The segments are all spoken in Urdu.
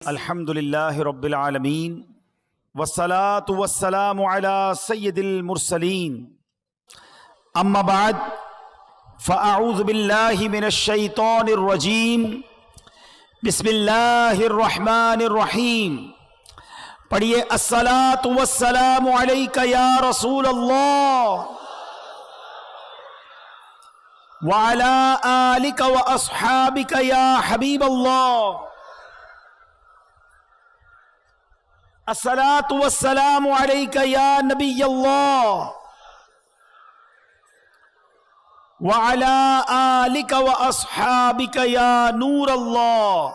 الحمدللہ رب العالمین والصلاة والسلام علی سید المرسلین اما بعد فاعوذ باللہ من الشیطان الرجیم بسم اللہ الرحمن الرحیم پڑھیے الصلاة والسلام علیک یا رسول اللہ وعلی آلک واصحابک یا حبیب اللہ الصلاۃ والسلام علیک یا نبی اللہ وعلی آلک واصحابک یا نور اللہ۔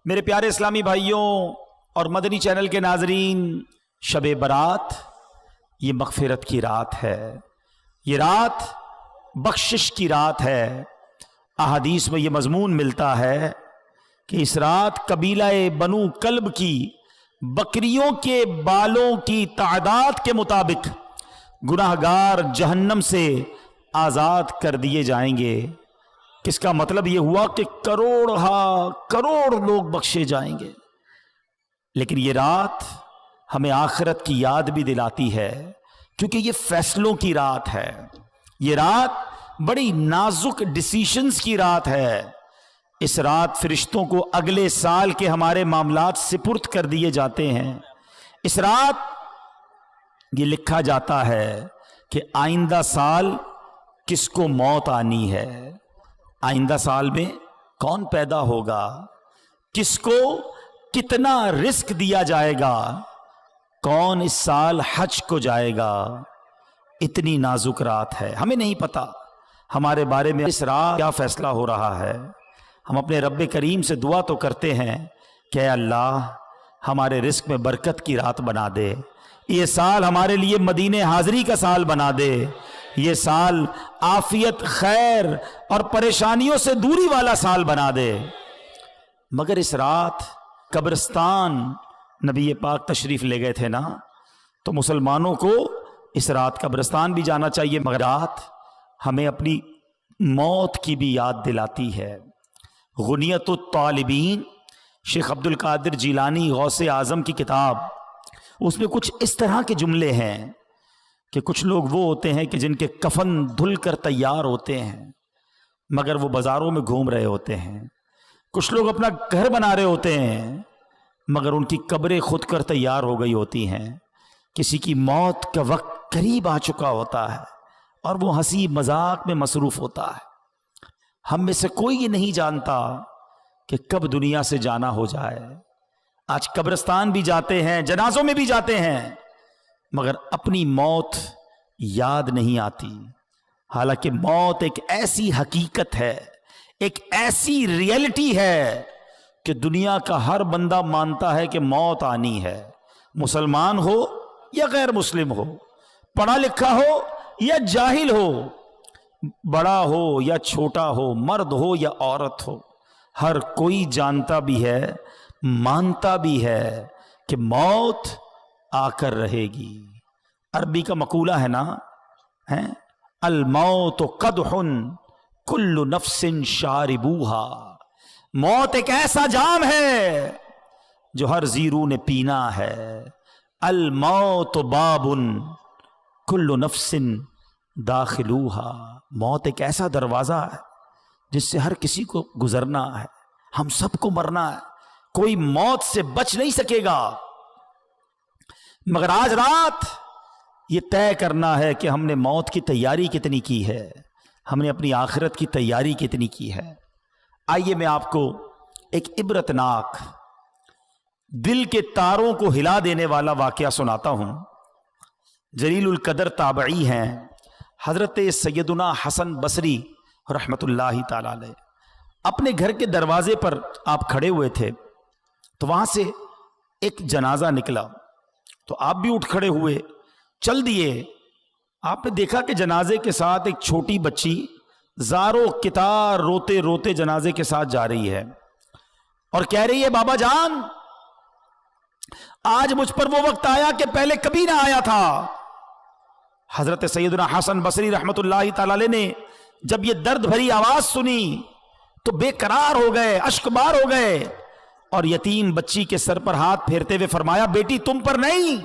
میرے پیارے اسلامی بھائیوں اور مدنی چینل کے ناظرین، شب برات یہ مغفرت کی رات ہے، یہ رات بخشش کی رات ہے۔ احادیث میں یہ مضمون ملتا ہے کہ اس رات قبیلہ بنو کلب کی بکریوں کے بالوں کی تعداد کے مطابق گناہگار جہنم سے آزاد کر دیے جائیں گے۔ کس کا مطلب یہ ہوا کہ کروڑ لوگ بخشے جائیں گے۔ لیکن یہ رات ہمیں آخرت کی یاد بھی دلاتی ہے، کیونکہ یہ فیصلوں کی رات ہے، یہ رات بڑی نازک ڈیسیشنز کی رات ہے۔ اس رات فرشتوں کو اگلے سال کے ہمارے معاملات سپرد کر دیے جاتے ہیں۔ اس رات یہ لکھا جاتا ہے کہ آئندہ سال کس کو موت آنی ہے، آئندہ سال میں کون پیدا ہوگا، کس کو کتنا رزق دیا جائے گا، کون اس سال حج کو جائے گا۔ اتنی نازک رات ہے، ہمیں نہیں پتا ہمارے بارے میں اس رات کیا فیصلہ ہو رہا ہے۔ ہم اپنے رب کریم سے دعا تو کرتے ہیں کہ اے اللہ ہمارے رزق میں برکت کی رات بنا دے، یہ سال ہمارے لیے مدینے حاضری کا سال بنا دے، یہ سال عافیت، خیر اور پریشانیوں سے دوری والا سال بنا دے۔ مگر اس رات قبرستان نبی پاک تشریف لے گئے تھے نا، تو مسلمانوں کو اس رات قبرستان بھی جانا چاہیے، مگر رات ہمیں اپنی موت کی بھی یاد دلاتی ہے۔ غنیت الطالبین، شیخ عبد القادر جیلانی غوث اعظم کی کتاب، اس میں کچھ اس طرح کے جملے ہیں کہ کچھ لوگ وہ ہوتے ہیں کہ جن کے کفن دھل کر تیار ہوتے ہیں مگر وہ بازاروں میں گھوم رہے ہوتے ہیں، کچھ لوگ اپنا گھر بنا رہے ہوتے ہیں مگر ان کی قبریں خود کر تیار ہو گئی ہوتی ہیں، کسی کی موت کا وقت قریب آ چکا ہوتا ہے اور وہ ہنسی مذاق میں مصروف ہوتا ہے۔ ہم میں سے کوئی یہ نہیں جانتا کہ کب دنیا سے جانا ہو جائے۔ آج قبرستان بھی جاتے ہیں، جنازوں میں بھی جاتے ہیں، مگر اپنی موت یاد نہیں آتی، حالانکہ موت ایک ایسی حقیقت ہے، ایک ایسی ریئلٹی ہے کہ دنیا کا ہر بندہ مانتا ہے کہ موت آنی ہے، مسلمان ہو یا غیر مسلم ہو، پڑھا لکھا ہو یا جاہل ہو، بڑا ہو یا چھوٹا ہو، مرد ہو یا عورت ہو، ہر کوئی جانتا بھی ہے، مانتا بھی ہے کہ موت آ کر رہے گی۔ عربی کا مقولہ ہے نا، الموت قدح کل نفس شاربوہا، موت ایک ایسا جام ہے جو ہر زیرو نے پینا ہے۔ الموت باب کل نفس داخلوہا، موت ایک ایسا دروازہ ہے جس سے ہر کسی کو گزرنا ہے، ہم سب کو مرنا ہے، کوئی موت سے بچ نہیں سکے گا۔ مگر آج رات یہ طے کرنا ہے کہ ہم نے موت کی تیاری کتنی کی ہے، ہم نے اپنی آخرت کی تیاری کتنی کی ہے۔ آئیے میں آپ کو ایک عبرتناک، دل کے تاروں کو ہلا دینے والا واقعہ سناتا ہوں۔ جلیل القدر تابعی ہیں حضرت سیدنا حسن بصری رحمت اللہ تعالی علیہ، اپنے گھر کے دروازے پر آپ کھڑے ہوئے تھے تو وہاں سے ایک جنازہ نکلا، تو آپ بھی اٹھ کھڑے ہوئے، چل دیے۔ آپ نے دیکھا کہ جنازے کے ساتھ ایک چھوٹی بچی زارو کتار روتے روتے جنازے کے ساتھ جا رہی ہے اور کہہ رہی ہے، بابا جان آج مجھ پر وہ وقت آیا کہ پہلے کبھی نہ آیا تھا۔ حضرت سیدنا حسن بصری رحمت اللہ تعالی علیہ نے جب یہ درد بھری آواز سنی تو بے قرار ہو گئے، اشکبار ہو گئے، اور یتیم بچی کے سر پر ہاتھ پھیرتے ہوئے فرمایا بیٹی تم پر نہیں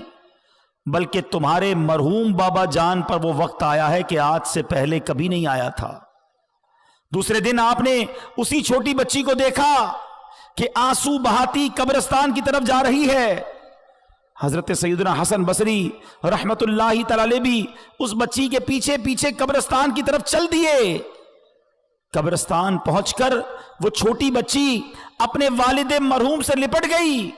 بلکہ تمہارے مرحوم بابا جان پر وہ وقت آیا ہے کہ آج سے پہلے کبھی نہیں آیا تھا۔ دوسرے دن آپ نے اسی چھوٹی بچی کو دیکھا کہ آنسو بہاتی قبرستان کی طرف جا رہی ہے۔ حضرت سیدنا حسن بصری رحمت اللہ تعالی بھی اس بچی کے پیچھے پیچھے قبرستان کی طرف چل دیے۔ قبرستان پہنچ کر وہ چھوٹی بچی اپنے والد مرحوم سے لپٹ گئی۔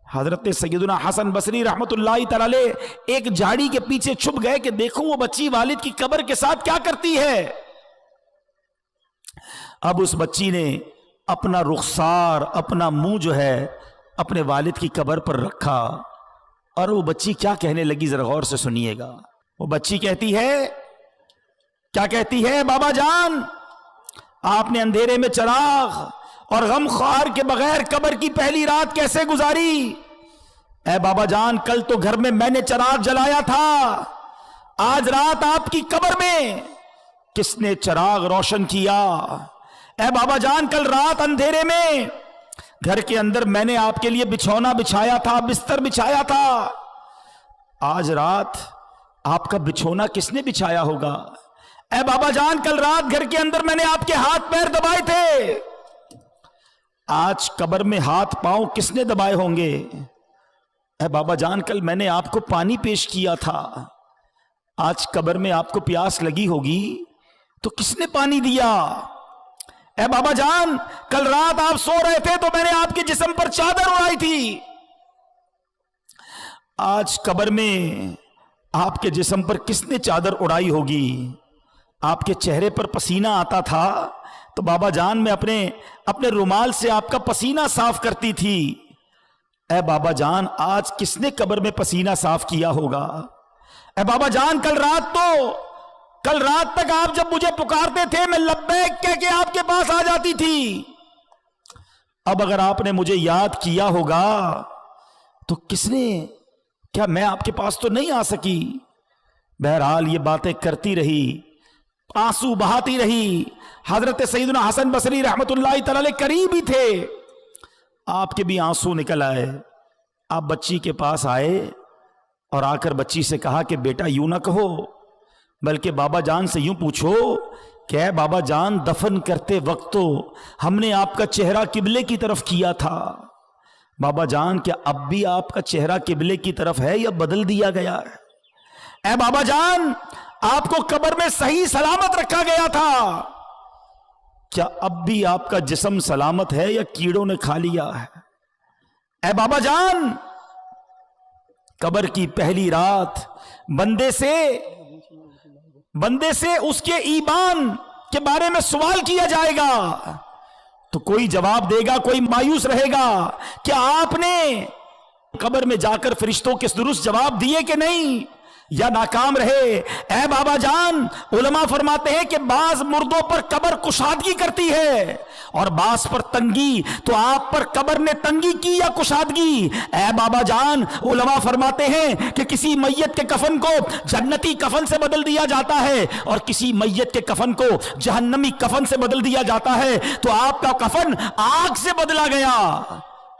حضرت سیدنا حسن بصری رحمت اللہ تعالی ایک جھاڑی کے پیچھے چھپ گئے کہ دیکھوں وہ بچی والد کی قبر کے ساتھ کیا کرتی ہے۔ اب اس بچی نے اپنا رخسار، اپنا منہ جو ہے اپنے والد کی قبر پر رکھا، اور وہ بچی کیا کہنے لگی ذرا غور سے سنیے گا۔ وہ بچی کہتی ہے، کیا کہتی ہے؟ بابا جان آپ نے اندھیرے میں چراغ اور غم خوار کے بغیر قبر کی پہلی رات کیسے گزاری؟ اے بابا جان کل تو گھر میں نے چراغ جلایا تھا، آج رات آپ کی قبر میں کس نے چراغ روشن کیا؟ اے بابا جان کل رات اندھیرے میں گھر کے اندر میں نے آپ کے لیے بچھونا بچھایا تھا، بستر بچھایا تھا، آج رات آپ کا بچھونا کس نے بچھایا ہوگا؟ اے بابا جان کل رات گھر کے اندر میں نے آپ کے ہاتھ پیر دبائے تھے، آج قبر میں ہاتھ پاؤں کس نے دبائے ہوں گے؟ اے بابا جان کل میں نے آپ کو پانی پیش کیا تھا، آج قبر میں آپ کو پیاس لگی ہوگی تو کس نے پانی دیا؟ اے بابا جان کل رات آپ سو رہے تھے تو میں نے آپ کے جسم پر چادر اڑائی تھی، آج قبر میں آپ کے جسم پر کس نے چادر اڑائی ہوگی؟ آپ کے چہرے پر پسینہ آتا تھا تو بابا جان میں اپنے رومال سے آپ کا پسینہ صاف کرتی تھی، اے بابا جان آج کس نے قبر میں پسینہ صاف کیا ہوگا؟ اے بابا جان کل رات تک آپ جب مجھے پکارتے تھے میں لبیک کہہ کے آپ کے پاس آ جاتی تھی، اب اگر آپ نے مجھے یاد کیا ہوگا تو کس نے، کیا میں آپ کے پاس تو نہیں آ سکی؟ بہرحال یہ باتیں کرتی رہی، آنسو بہاتی رہی۔ حضرت سیدنا حسن بصری رحمت اللہ تعالی قریب ہی تھے، آپ کے بھی آنسو نکل آئے۔ آپ بچی کے پاس آئے اور آ کر بچی سے کہا کہ بیٹا یوں نہ کہو، بلکہ بابا جان سے یوں پوچھو کہ اے بابا جان دفن کرتے وقت تو ہم نے آپ کا چہرہ قبلے کی طرف کیا تھا، بابا جان کیا اب بھی آپ کا چہرہ قبلے کی طرف ہے یا بدل دیا گیا ہے؟ اے بابا جان آپ کو قبر میں صحیح سلامت رکھا گیا تھا، کیا اب بھی آپ کا جسم سلامت ہے یا کیڑوں نے کھا لیا ہے؟ اے بابا جان قبر کی پہلی رات بندے سے اس کے ایمان کے بارے میں سوال کیا جائے گا تو کوئی جواب دے گا، کوئی مایوس رہے گا۔ کیا آپ نے قبر میں جا کر فرشتوں کے درست جواب دیے کہ نہیں، یا ناکام رہے؟ اے بابا جان علماء فرماتے ہیں کہ بعض مردوں پر قبر کشادگی کرتی ہے اور بعض پر تنگی، تو آپ پر قبر نے تنگی کی یا کشادگی؟ اے بابا جان علماء فرماتے ہیں کہ کسی میت کے کفن کو جنتی کفن سے بدل دیا جاتا ہے اور کسی میت کے کفن کو جہنمی کفن سے بدل دیا جاتا ہے، تو آپ کا کفن آگ سے بدلا گیا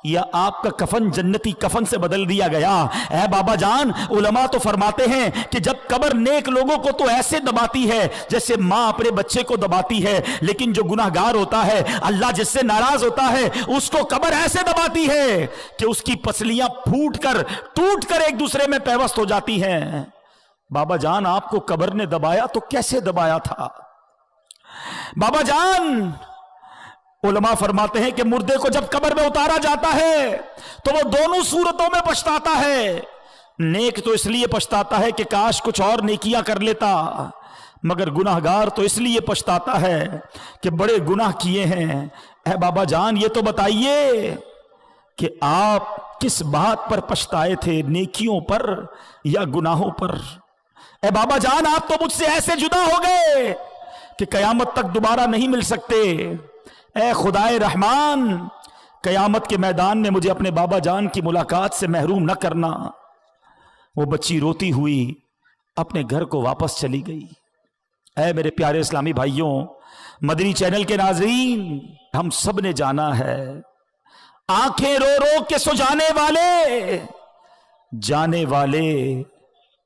یا آپ کا کفن جنتی کفن سے بدل دیا گیا؟ اے بابا جان علماء تو فرماتے ہیں کہ جب قبر نیک لوگوں کو تو ایسے دباتی ہے جیسے ماں اپنے بچے کو دباتی ہے، لیکن جو گناہگار ہوتا ہے، اللہ جس سے ناراض ہوتا ہے، اس کو قبر ایسے دباتی ہے کہ اس کی پسلیاں ٹوٹ کر ایک دوسرے میں پیوست ہو جاتی ہیں۔ بابا جان آپ کو قبر نے دبایا تو کیسے دبایا تھا؟ بابا جان علماء فرماتے ہیں کہ مردے کو جب قبر میں اتارا جاتا ہے تو وہ دونوں صورتوں میں پچھتاتا ہے۔ نیک تو اس لیے پچھتاتا ہے کہ کاش کچھ اور نیکیاں کر لیتا، مگر گناہگار تو اس لیے پچھتاتا ہے کہ بڑے گناہ کیے ہیں۔ اے بابا جان یہ تو بتائیے کہ آپ کس بات پر پچھتائے تھے، نیکیوں پر یا گناہوں پر؟ اے بابا جان آپ تو مجھ سے ایسے جدا ہو گئے کہ قیامت تک دوبارہ نہیں مل سکتے۔ اے خدائے رحمان قیامت کے میدان میں مجھے اپنے بابا جان کی ملاقات سے محروم نہ کرنا۔ وہ بچی روتی ہوئی اپنے گھر کو واپس چلی گئی۔ اے میرے پیارے اسلامی بھائیوں، مدنی چینل کے ناظرین، ہم سب نے جانا ہے آنکھیں رو رو کے سجانے والے جانے والے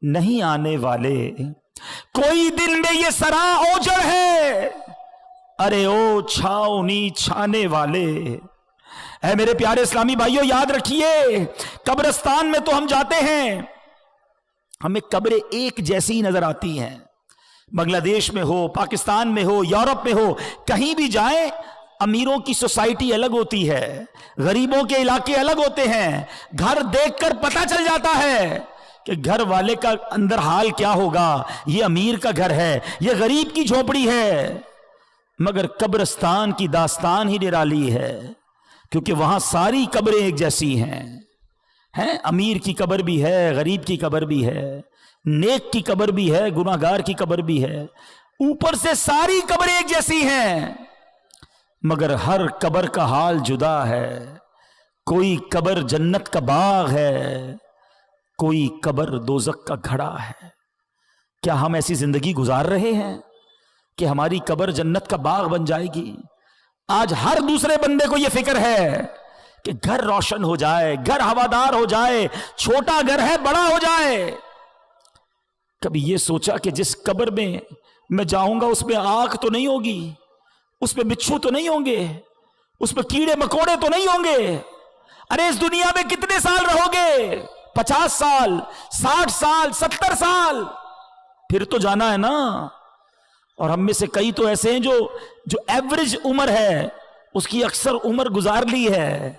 نہیں آنے والے، کوئی دل میں یہ سرا اوجڑ ہے، ارے او چھاؤنی چھانے والے۔ اے میرے پیارے اسلامی بھائیوں، یاد رکھیے قبرستان میں تو ہم جاتے ہیں، ہمیں قبریں ایک جیسی نظر آتی ہیں، بنگلہ دیش میں ہو، پاکستان میں ہو، یورپ میں ہو، کہیں بھی جائیں امیروں کی سوسائٹی الگ ہوتی ہے، غریبوں کے علاقے الگ ہوتے ہیں، گھر دیکھ کر پتہ چل جاتا ہے کہ گھر والے کا اندر حال کیا ہوگا، یہ امیر کا گھر ہے، یہ غریب کی جھوپڑی ہے۔ مگر قبرستان کی داستان ہی نرالی ہے، کیونکہ وہاں ساری قبریں ایک جیسی ہیں، امیر کی قبر بھی ہے، غریب کی قبر بھی ہے، نیک کی قبر بھی ہے، گناہگار کی قبر بھی ہے، اوپر سے ساری قبریں ایک جیسی ہیں، مگر ہر قبر کا حال جدا ہے۔ کوئی قبر جنت کا باغ ہے، کوئی قبر دوزخ کا گھڑا ہے۔ کیا ہم ایسی زندگی گزار رہے ہیں کہ ہماری قبر جنت کا باغ بن جائے گی؟ آج ہر دوسرے بندے کو یہ فکر ہے کہ گھر روشن ہو جائے، گھر ہوادار ہو جائے، چھوٹا گھر ہے بڑا ہو جائے۔ کبھی یہ سوچا کہ جس قبر میں جاؤں گا اس میں آگ تو نہیں ہوگی، اس میں بچھو تو نہیں ہوں گے، اس میں کیڑے مکوڑے تو نہیں ہوں گے؟ ارے اس دنیا میں کتنے سال رہو گے؟ 50 سال، 60 سال، 70 سال، پھر تو جانا ہے نا۔ اور ہم میں سے کئی تو ایسے ہیں جو ایوریج عمر ہے اس کی اکثر عمر گزار لی ہے،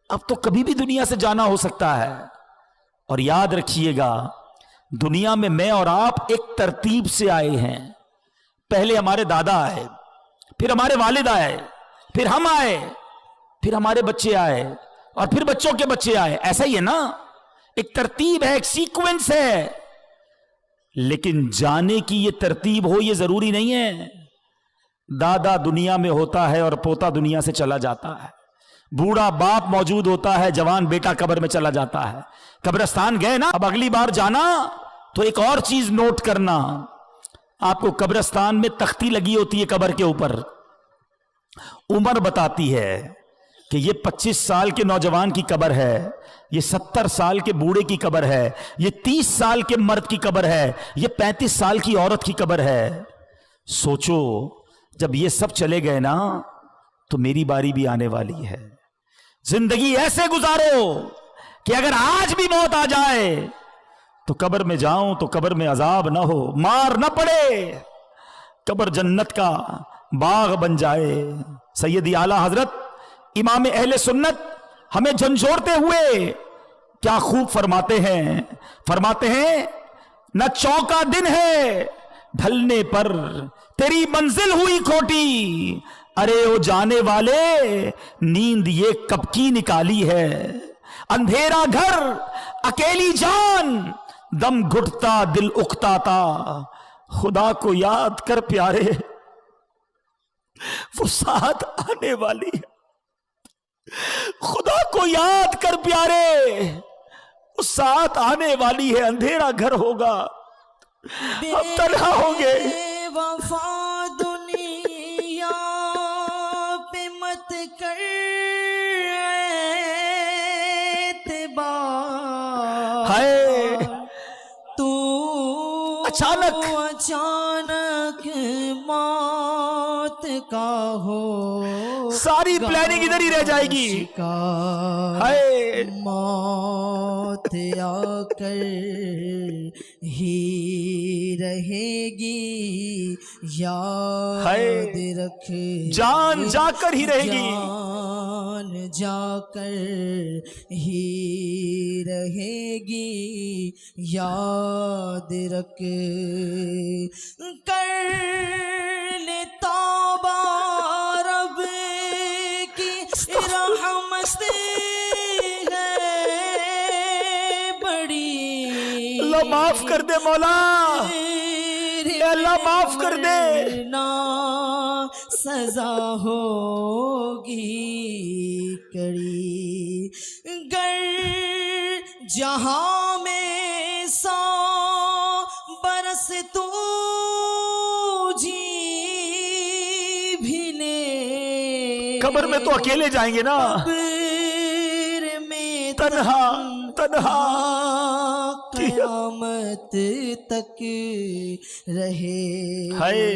اب تو کبھی بھی دنیا سے جانا ہو سکتا ہے۔ اور یاد رکھیے گا دنیا میں میں اور آپ ایک ترتیب سے آئے ہیں، پہلے ہمارے دادا آئے، پھر ہمارے والد آئے، پھر ہم آئے، پھر ہمارے بچے آئے، اور پھر بچوں کے بچے آئے، ایسا ہی ہے نا، ایک ترتیب ہے، ایک سیکوینس ہے۔ لیکن جانے کی یہ ترتیب ہو یہ ضروری نہیں ہے۔ دادا دنیا میں ہوتا ہے اور پوتا دنیا سے چلا جاتا ہے، بوڑھا باپ موجود ہوتا ہے، جوان بیٹا قبر میں چلا جاتا ہے۔ قبرستان گئے نا، اب اگلی بار جانا تو ایک اور چیز نوٹ کرنا، آپ کو قبرستان میں تختی لگی ہوتی ہے قبر کے اوپر، عمر بتاتی ہے کہ یہ 25 سال کے نوجوان کی قبر ہے، یہ 70 سال کے بوڑھے کی قبر ہے، یہ 30 سال کے مرد کی قبر ہے، یہ 35 سال کی عورت کی قبر ہے۔ سوچو جب یہ سب چلے گئے نا تو میری باری بھی آنے والی ہے۔ زندگی ایسے گزارو کہ اگر آج بھی موت آ جائے تو قبر میں جاؤں تو قبر میں عذاب نہ ہو، مار نہ پڑے، قبر جنت کا باغ بن جائے۔ سیدی اعلیٰ حضرت امام اہل سنت ہمیں جھنجھوڑتے ہوئے کیا خوب فرماتے ہیں نہ چوکا دن ہے ڈھلنے پر تیری منزل ہوئی کھوٹی، ارے او جانے والے نیند یہ کب کی نکالی ہے، اندھیرا گھر اکیلی جان دم گھٹتا دل اکتاتا، خدا کو یاد کر پیارے وہ ساتھ آنے والی ہے، خدا کو یاد کر پیارے وہ ساتھ آنے والی ہے۔ اندھیرا گھر ہوگا، ہم تنہا ہوں گے۔ وفا دنیا پہ مت کر اعتبار، ہائے تو اچانک موت کا ہو، ساری پلاننگ ادھر ہی رہ جائے گی۔ ہائے موت آ کر ہی رہے گی، یاد رکھ جان جا کر ہی رہے گی، جان جا کر ہی رہے گی، یاد رکھ کر لے توبہ رب کی رحمت ہے بڑی، اللہ معاف کر دے مولا، اللہ معاف کر دے، نا سزا ہوگی کڑی، گر جہاں میں 100 برس تو جی قبر میں تو اکیلے جائیں گے نا، قبر میں تنہا تنہا۔ قیامت تک رہے۔ ہائے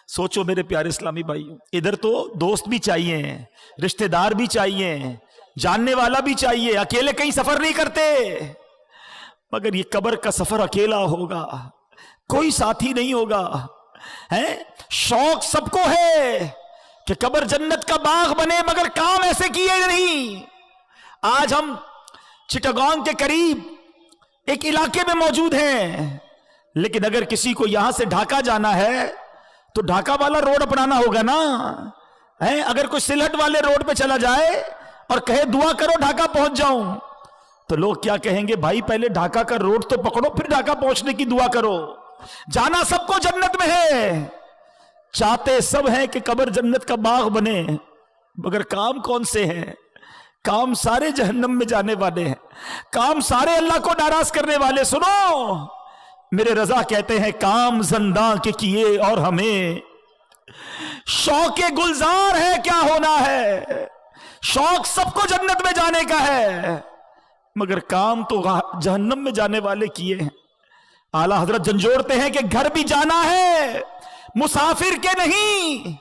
سوچو میرے پیارے اسلامی بھائیوں، ادھر تو دوست بھی چاہیے، رشتہ دار بھی چاہیے، جاننے والا بھی چاہیے، اکیلے کہیں سفر نہیں کرتے، مگر یہ قبر کا سفر اکیلا ہوگا، کوئی ساتھی نہیں ہوگا۔ ہیں شوق سب کو ہے کہ قبر جنت کا باغ بنے، مگر کام ایسے کیے نہیں۔ آج ہم چٹاگانگ کے قریب ایک علاقے میں موجود ہیں، لیکن اگر کسی کو یہاں سے ڈھاکہ جانا ہے تو ڈھاکہ والا روڈ اپنانا ہوگا نا۔ اگر کوئی سلہٹ والے روڈ پہ چلا جائے اور کہے دعا کرو ڈھاکہ پہنچ جاؤں، تو لوگ کیا کہیں گے؟ بھائی پہلے ڈھاکہ کا روڈ تو پکڑو، پھر ڈھاکہ پہنچنے کی دعا کرو۔ جانا سب کو جنت میں ہے، چاہتے سب ہیں کہ قبر جنت کا باغ بنے، مگر کام کون سے ہیں؟ کام سارے جہنم میں جانے والے ہیں، کام سارے اللہ کو ناراض کرنے والے۔ سنو میرے رضا کہتے ہیں کام زنداں کے کیے اور ہمیں شوق گلزار ہے کیا ہونا ہے۔ شوق سب کو جنت میں جانے کا ہے، مگر کام تو جہنم میں جانے والے کیے ہیں۔ اعلیٰ حضرت جھنجھوڑتے ہیں کہ گھر بھی جانا ہے مسافر کے نہیں،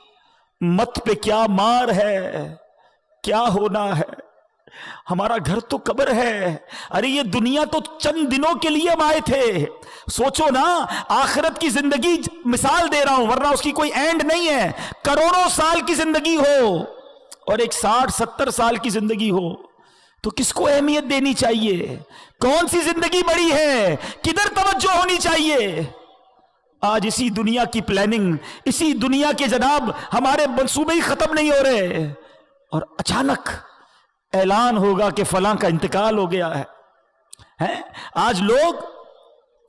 مت پہ کیا مار ہے کیا ہونا ہے۔ ہمارا گھر تو قبر ہے، ارے یہ دنیا تو چند دنوں کے لیے ہم آئے تھے۔ سوچو نا، آخرت کی زندگی مثال دے رہا ہوں، ورنہ اس کی کوئی اینڈ نہیں ہے۔ کروڑوں سال کی زندگی ہو اور ایک 60-70 سال کی زندگی ہو تو کس کو اہمیت دینی چاہیے؟ کون سی زندگی بڑی ہے؟ کدھر توجہ ہونی چاہیے؟ آج اسی دنیا کی پلاننگ، اسی دنیا کے جناب ہمارے منصوبے ہی ختم نہیں ہو رہے، اور اچانک اعلان ہوگا کہ فلاں کا انتقال ہو گیا ہے۔ آج لوگ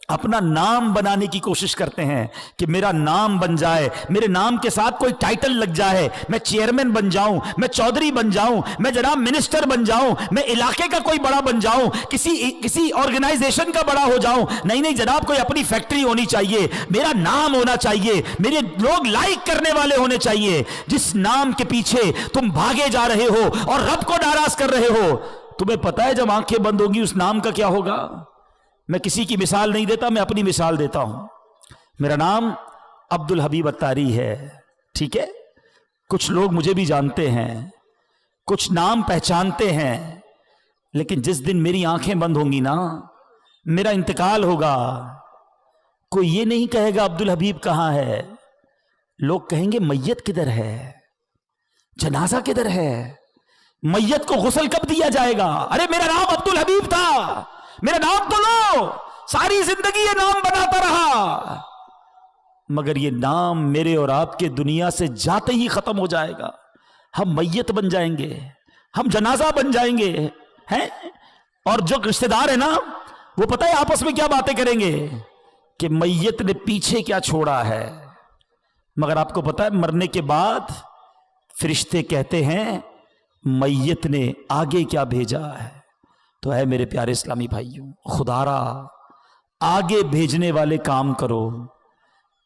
اپنا نام بنانے کی کوشش کرتے ہیں کہ میرا نام بن جائے، میرے نام کے ساتھ کوئی ٹائٹل لگ جائے، میں چیئرمین بن جاؤں، میں چودھری بن جاؤں، میں جناب منسٹر بن جاؤں، میں علاقے کا کوئی بڑا بن جاؤں، کسی آرگنائزیشن کا بڑا ہو جاؤں۔ نہیں جناب، کوئی اپنی فیکٹری ہونی چاہیے، میرا نام ہونا چاہیے، میرے لوگ لائک کرنے والے ہونے چاہیے۔ جس نام کے پیچھے تم بھاگے جا رہے ہو اور رب کو ناراض کر رہے ہو، تمہیں پتہ ہے جب آنکھیں بند ہوگی اس نام کا کیا ہوگا؟ میں کسی کی مثال نہیں دیتا، میں اپنی مثال دیتا ہوں۔ میرا نام عبدالحبیب اتاری ہے، ٹھیک ہے؟ کچھ لوگ مجھے بھی جانتے ہیں، کچھ نام پہچانتے ہیں، لیکن جس دن میری آنکھیں بند ہوں گی نا، میرا انتقال ہوگا، کوئی یہ نہیں کہے گا عبدالحبیب کہاں ہے، لوگ کہیں گے میت کدھر ہے، جنازہ کدھر ہے، میت کو غسل کب دیا جائے گا؟ ارے میرا نام عبدالحبیب تھا، میرا نام تو لو، ساری زندگی یہ نام بناتا رہا، مگر یہ نام میرے اور آپ کے دنیا سے جاتے ہی ختم ہو جائے گا۔ ہم میت بن جائیں گے، ہم جنازہ بن جائیں گے، ہیں؟ اور جو رشتہ دار ہیں نا، وہ پتہ ہے آپس میں کیا باتیں کریں گے کہ میت نے پیچھے کیا چھوڑا ہے، مگر آپ کو پتہ ہے مرنے کے بعد فرشتے کہتے ہیں میت نے آگے کیا بھیجا ہے۔ تو اے میرے پیارے اسلامی بھائیوں، خدا را آگے بھیجنے والے کام کرو،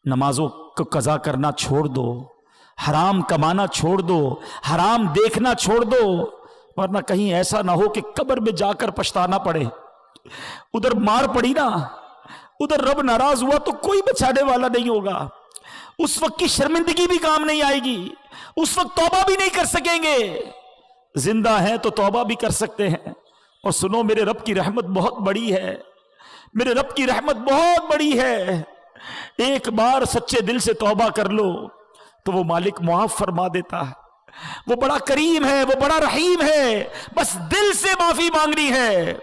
نمازوں کو قضا کرنا چھوڑ دو، حرام کمانا چھوڑ دو، حرام دیکھنا چھوڑ دو، ورنہ کہیں ایسا نہ ہو کہ قبر میں جا کر پچھتانا پڑے۔ ادھر مار پڑی نا، ادھر رب ناراض ہوا تو کوئی بچانے والا نہیں ہوگا، اس وقت کی شرمندگی بھی کام نہیں آئے گی، اس وقت توبہ بھی نہیں کر سکیں گے۔ زندہ ہیں تو توبہ بھی کر سکتے ہیں۔ اور سنو، میرے رب کی رحمت بہت بڑی ہے، میرے رب کی رحمت بہت بڑی ہے۔ ایک بار سچے دل سے توبہ کر لو تو وہ مالک معاف فرما دیتا ہے، وہ بڑا کریم ہے، وہ بڑا رحیم ہے۔ بس دل سے معافی مانگنی ہے،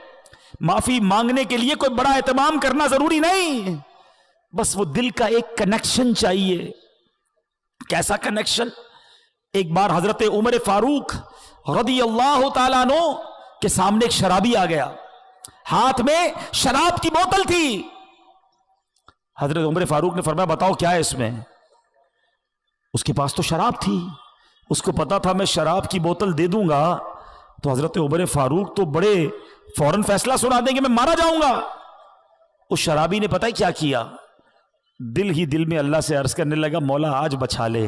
معافی مانگنے کے لیے کوئی بڑا اہتمام کرنا ضروری نہیں، بس وہ دل کا ایک کنیکشن چاہیے۔ کیسا کنیکشن؟ ایک بار حضرت عمر فاروق رضی اللہ تعالیٰ عنہ کے سامنے ایک شرابی آ گیا، ہاتھ میں شراب کی بوتل تھی۔ حضرت عمر فاروق نے فرمایا بتاؤ کیا ہے اس میں؟ اس کے پاس تو شراب تھی، اس کو پتا تھا میں شراب کی بوتل دے دوں گا تو حضرت عمر فاروق تو بڑے فوراً فیصلہ سنا دیں گے، میں مارا جاؤں گا۔ اس شرابی نے پتہ کیا کیا؟ دل ہی دل میں اللہ سے عرض کرنے لگا مولا آج بچا لے،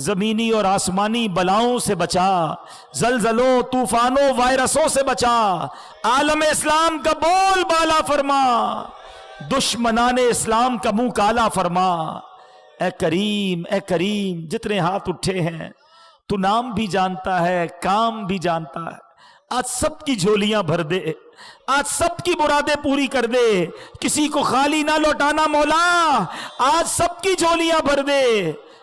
زمینی اور آسمانی بلاؤں سے بچا، زلزلوں، طوفانوں، وائرسوں سے بچا، عالم اسلام کا بول بالا فرما، دشمنان اسلام کا منہ کالا فرما۔ اے کریم، اے کریم، جتنے ہاتھ اٹھے ہیں تو نام بھی جانتا ہے، کام بھی جانتا ہے، آج سب کی جھولیاں بھر دے، آج سب کی مرادیں پوری کر دے، کسی کو خالی نہ لوٹانا مولا، آج سب کی جھولیاں بھر دے۔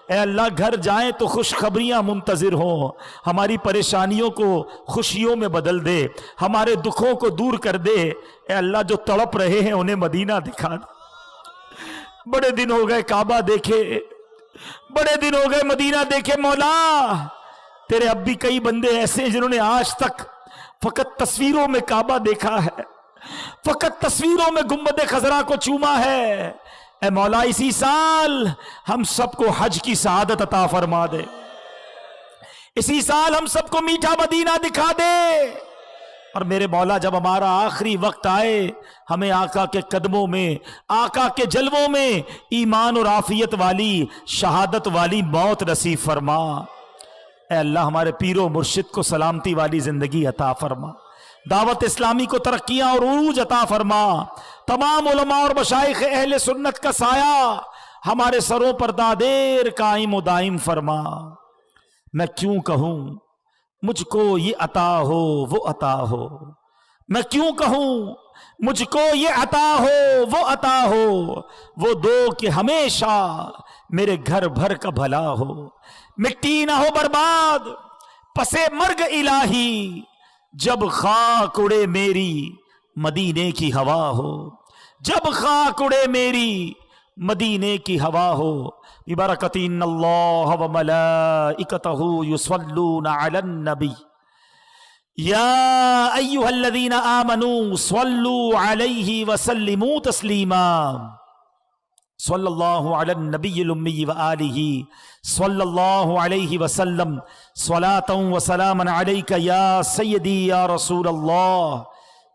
اے اللہ، گھر جائیں تو خوشخبریاں منتظر ہوں، ہماری پریشانیوں کو خوشیوں میں بدل دے، ہمارے دکھوں کو دور کر دے۔ اے اللہ، جو تڑپ رہے ہیں انہیں مدینہ دکھا دے۔ بڑے دن ہو گئے کعبہ دیکھے، بڑے دن ہو گئے مدینہ دیکھے مولا، تیرے اب بھی کئی بندے ایسے ہیں جنہوں نے آج تک فقط تصویروں میں کعبہ دیکھا ہے، فقط تصویروں میں گنبد خضرا کو چوما ہے۔ اے مولا، اسی سال ہم سب کو حج کی سعادت عطا فرما دے، اسی سال ہم سب کو میٹھا مدینہ دکھا دے، اور میرے مولا جب ہمارا آخری وقت آئے ہمیں آقا کے قدموں میں، آقا کے جلووں میں ایمان اور عافیت والی، شہادت والی موت نصیب فرما۔ اے اللہ، ہمارے پیر و مرشد کو سلامتی والی زندگی عطا فرما، دعوت اسلامی کو ترقیاں اور عروج عطا فرما، تمام علماء اور مشائخ اہل سنت کا سایہ ہمارے سروں پر دادیر قائم و دائم فرما۔ میں کیوں کہوں مجھ کو یہ عطا ہو وہ عطا ہو، میں کیوں کہوں مجھ کو یہ عطا ہو وہ عطا ہو، وہ دو کہ ہمیشہ میرے گھر بھر کا بھلا ہو، مٹی نہ ہو برباد پسے مرگ الہی، جب خاک اڑے میری مدینے کی ہوا ہو، جب خاک اڑے میری مدینے کی ہوا ہو۔ ببرکۃ ان اللہ وملائکتہ یصلون علی النبی یا ایھا الذین آمنوا صلوا علیہ وسلموا تسلیما، صلی اللہ علی النبی الامی وآلہ صلی اللہ علیہ وسلم، صلاۃ و سلام علیک یا سیدی یا رسول اللہ۔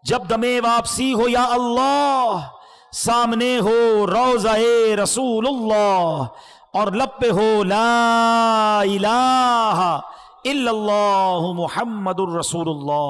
جب دم واپسی ہو یا اللہ، سامنے ہو روضہ رسول اللہ، اور لب پہ ہو لا الہ الا اللہ محمد الرسول اللہ۔